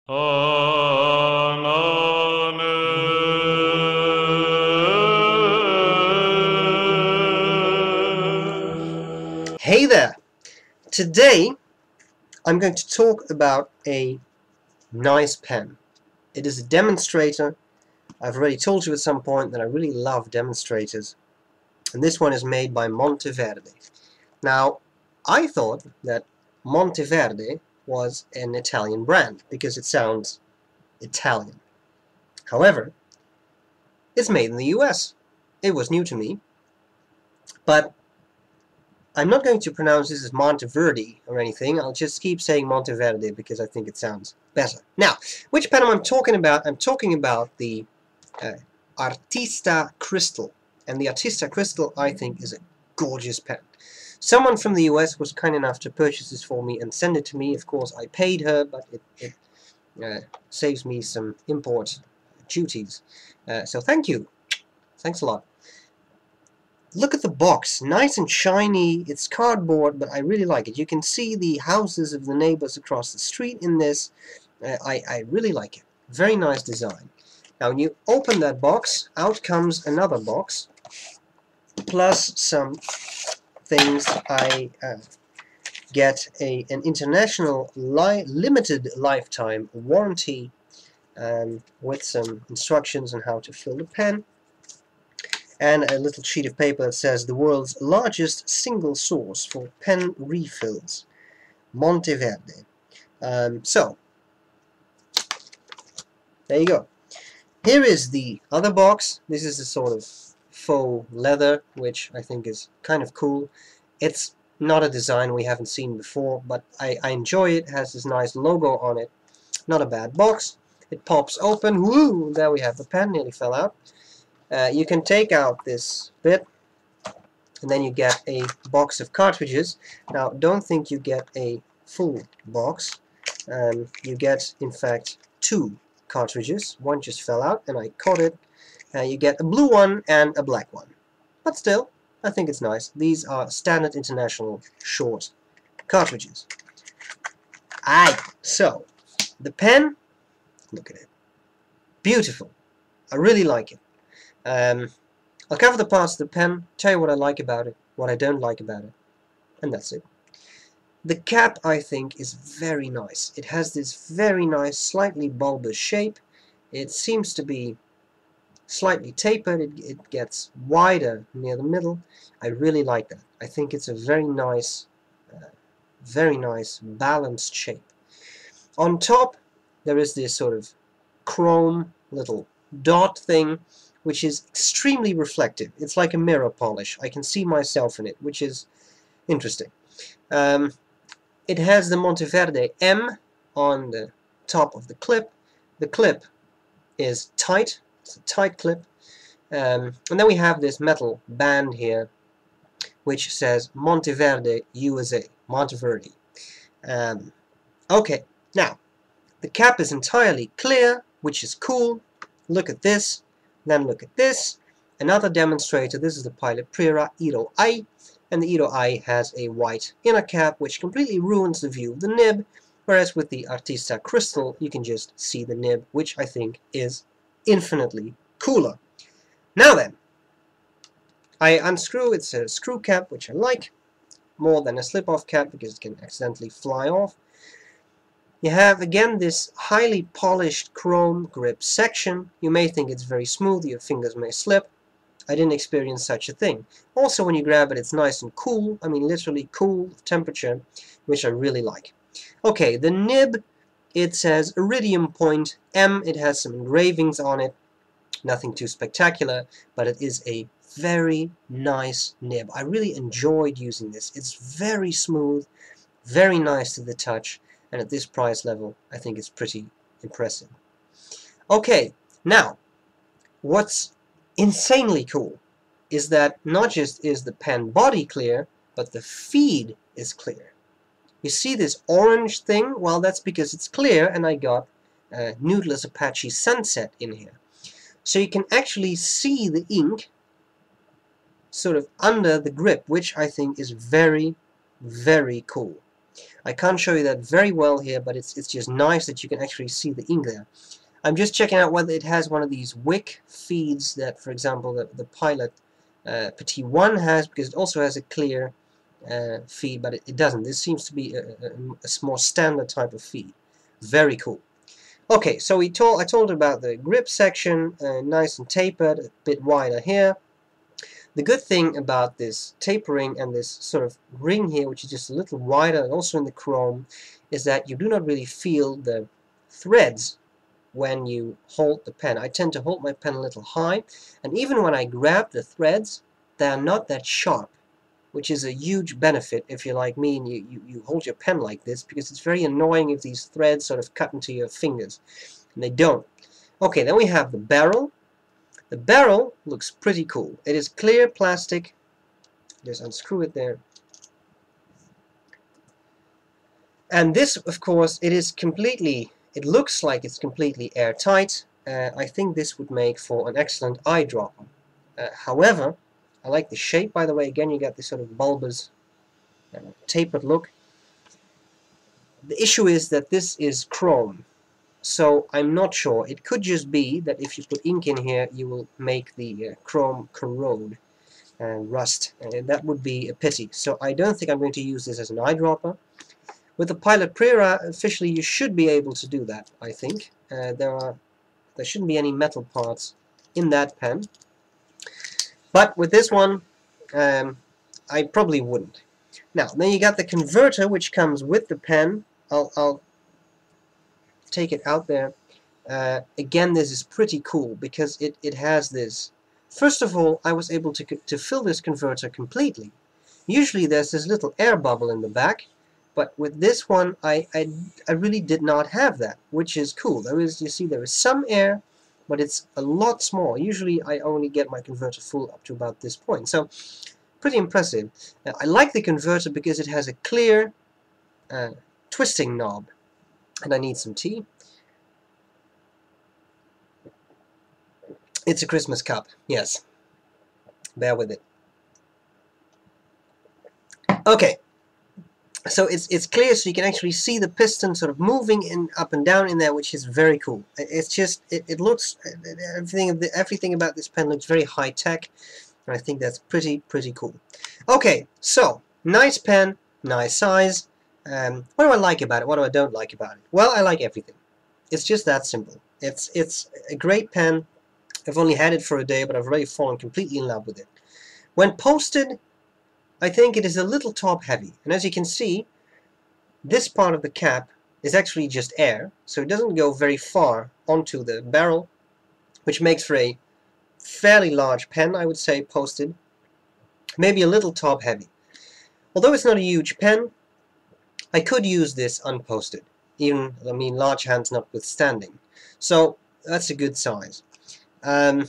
Hey there! Today I'm going to talk about a nice pen. It is a demonstrator. I've already told you at some point that I really love demonstrators, and this one is made by Monteverde. Now, I thought that Monteverde was an Italian brand because it sounds Italian. However, it's made in the US. It was new to me, but I'm not going to pronounce this as Monteverde or anything. I'll just keep saying Monteverde because I think it sounds better. Now, which pen am I talking about? I'm talking about the Artista Crystal. And the Artista Crystal, I think, is a gorgeous pen. Someone from the US was kind enough to purchase this for me and send it to me. Of course, I paid her, but it saves me some import duties. So thank you. Thanks a lot. Look at the box, nice and shiny. It's cardboard, but I really like it. You can see the houses of the neighbors across the street in this. I really like it. Very nice design. Now when you open that box, out comes another box, plus some things. I get an international limited lifetime warranty with some instructions on how to fill the pen. And a little sheet of paper that says the world's largest single source for pen refills, Monteverde. So, there you go. Here is the other box. This is a sort of faux leather, which I think is kind of cool. It's not a design we haven't seen before, but I enjoy it. It has this nice logo on it. Not a bad box. It pops open. Woo! There we have the pen. Nearly fell out. You can take out this bit, and then you get a box of cartridges. Now, don't think you get a full box. You get, in fact, 2 cartridges. One just fell out, and I caught it. You get a blue one and a black one. But still, I think it's nice. These are standard international short cartridges. So, the pen, look at it. Beautiful. I really like it. I'll cover the parts of the pen, tell you what I like about it, what I don't like about it, and that's it. The cap, I think, is very nice. It has this very nice, slightly bulbous shape. It seems to be slightly tapered. It gets wider near the middle. I really like that. I think it's a very nice balanced shape. On top, there is this sort of chrome little dot thing, which is extremely reflective. It's like a mirror polish. I can see myself in it, which is interesting. It has the Monteverde M on the top of the clip. The clip is tight. It's a tight clip. And then we have this metal band here, which says Monteverde, USA. Monteverde. Okay, now, the cap is entirely clear, which is cool. Look at this. Then look at this, another demonstrator. This is the Pilot Prera Iro I, and the Iro I has a white inner cap, which completely ruins the view of the nib, whereas with the Artista Crystal, you can just see the nib, which I think is infinitely cooler. Now then, I unscrew. It's a screw cap, which I like, more than a slip-off cap, because it can accidentally fly off. You have, again, this highly polished chrome grip section. You may think it's very smooth, your fingers may slip. I didn't experience such a thing. Also, when you grab it, it's nice and cool. I mean, literally cool temperature, which I really like. Okay, the nib, it says Iridium Point M. It has some engravings on it. Nothing too spectacular, but it is a very nice nib. I really enjoyed using this. It's very smooth, very nice to the touch. And at this price level, I think it's pretty impressive. Okay, now, what's insanely cool is that not just is the pen body clear, but the feed is clear. You see this orange thing? Well, that's because it's clear, and I got Noodler's Apache Sunset in here. So you can actually see the ink sort of under the grip, which I think is very, very cool. I can't show you that very well here, but it's just nice that you can actually see the ink there. I'm just checking out whether it has one of these wick feeds that, for example, the Pilot Petit 1 has, because it also has a clear feed, but it doesn't. This seems to be a more standard type of feed. Very cool. Okay, so I told about the grip section, nice and tapered, a bit wider here. The good thing about this tapering and this sort of ring here, which is just a little wider, and also in the chrome, is that you do not really feel the threads when you hold the pen. I tend to hold my pen a little high, and even when I grab the threads, they are not that sharp, which is a huge benefit if you're like me and you hold your pen like this, because it's very annoying if these threads sort of cut into your fingers, and they don't. Okay, then we have the barrel. The barrel looks pretty cool. It is clear plastic. Just unscrew it there. And this, of course, it looks like it's completely airtight. I think this would make for an excellent eyedropper. However, I like the shape, by the way. Again, you got this sort of bulbous, tapered look. The issue is that this is chrome. So I'm not sure. It could just be that if you put ink in here, you will make the chrome corrode and rust, and that would be a pity. So I don't think I'm going to use this as an eyedropper. With the Pilot Prera, officially you should be able to do that, I think. There shouldn't be any metal parts in that pen. But with this one, I probably wouldn't. Now, then you got the converter, which comes with the pen. I'll take it out there. Again, this is pretty cool because it has this. First of all, I was able to fill this converter completely. Usually there's this little air bubble in the back, but with this one I really did not have that, which is cool. There is, you see, there is some air, but it's a lot small. Usually I only get my converter full up to about this point. So pretty impressive. I like the converter because it has a clear twisting knob. And I need some tea. It's a Christmas cup, yes. Bear with it. Okay, so it's clear, so you can actually see the piston sort of moving up and down in there, which is very cool. It's just it looks, everything about this pen looks very high tech, and I think that's pretty cool. Okay, so nice pen, nice size. What do I like about it? What do I don't like about it? Well, I like everything. It's just that simple. It's a great pen. I've only had it for a day, but I've already fallen completely in love with it. When posted, I think it is a little top heavy. And as you can see, this part of the cap is actually just air, so it doesn't go very far onto the barrel, which makes for a fairly large pen, I would say, posted. Maybe a little top heavy. Although it's not a huge pen, I could use this unposted, even, I mean, large hands notwithstanding. So that's a good size. That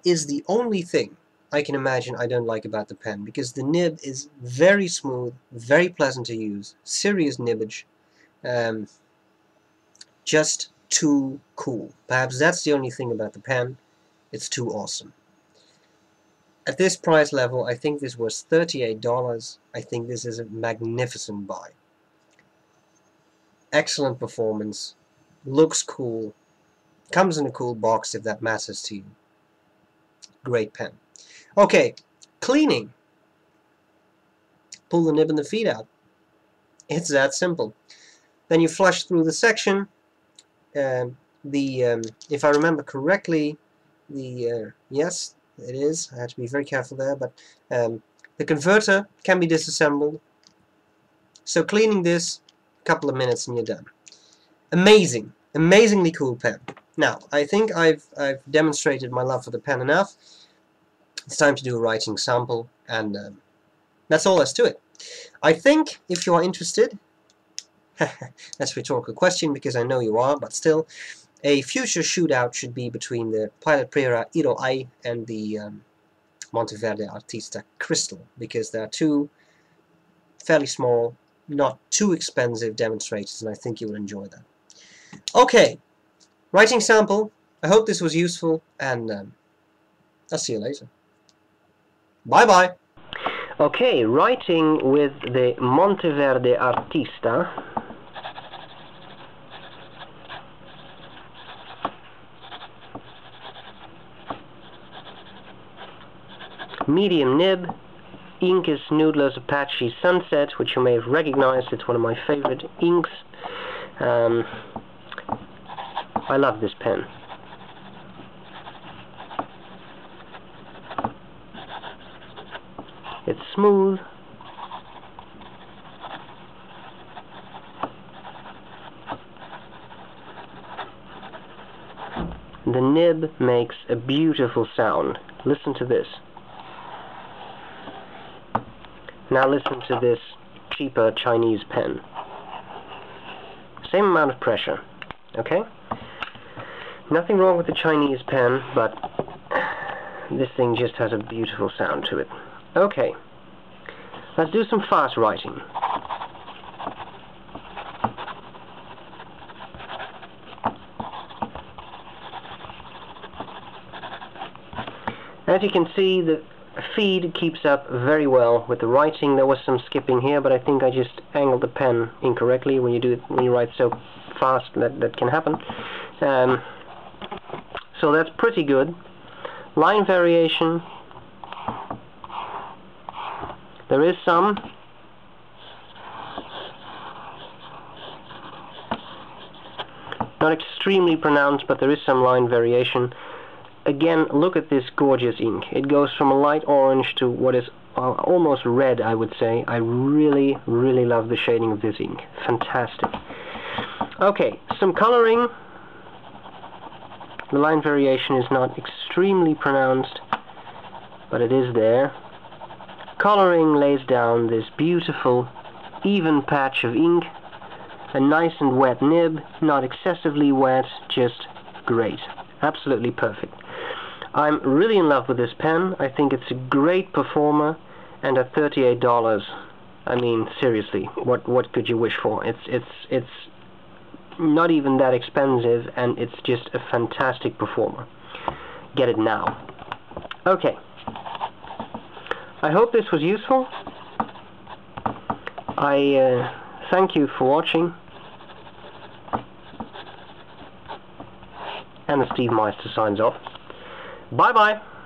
is the only thing I can imagine I don't like about the pen, because the nib is very smooth, very pleasant to use, serious nibbage, just too cool. Perhaps that's the only thing about the pen. It's too awesome. At this price level, I think this was $38. I think this is a magnificent buy. Excellent performance, looks cool, comes in a cool box if that matters to you. Great pen. Okay, cleaning. Pull the nib and the feed out. It's that simple. Then you flush through the section. If I remember correctly, yes, it is. I had to be very careful there, but the converter can be disassembled. So cleaning this, a couple of minutes and you're done. Amazing, amazingly cool pen. Now, I think I've demonstrated my love for the pen enough. It's time to do a writing sample, and that's all there's to it. I think if you are interested, that's a rhetorical question because I know you are, but still, a future shootout should be between the Pilot Prera Iro I and the Monteverde Artista Crystal, because they are two fairly small, not too expensive demonstrators, and I think you will enjoy that. Okay, writing sample. I hope this was useful, and I'll see you later. Bye-bye. Okay, writing with the Monteverde Artista. Medium nib. Ink is Noodler's Apache Sunset, which you may have recognized. It's one of my favorite inks. I love this pen. It's smooth. The nib makes a beautiful sound. Listen to this. Now listen to this cheaper Chinese pen. Same amount of pressure, okay? Nothing wrong with the Chinese pen, but this thing just has a beautiful sound to it. Okay, let's do some fast writing. As you can see, the feed keeps up very well with the writing. There was some skipping here, but I think I just angled the pen incorrectly. When you write so fast, that can happen. So that's pretty good. Line variation, there is some. Not extremely pronounced, but there is some line variation. Again, look at this gorgeous ink. It goes from a light orange to what is almost red, I would say. I really, really love the shading of this ink. Fantastic. Okay, some coloring. The line variation is not extremely pronounced, but it is there. Coloring lays down this beautiful, even patch of ink. A nice and wet nib, not excessively wet, just great. Absolutely perfect. I'm really in love with this pen. I think it's a great performer, and at $38, I mean, seriously, what could you wish for? It's not even that expensive, and it's just a fantastic performer. Get it now. Okay. I hope this was useful. I thank you for watching. And the Steve Meister signs off. Bye-bye.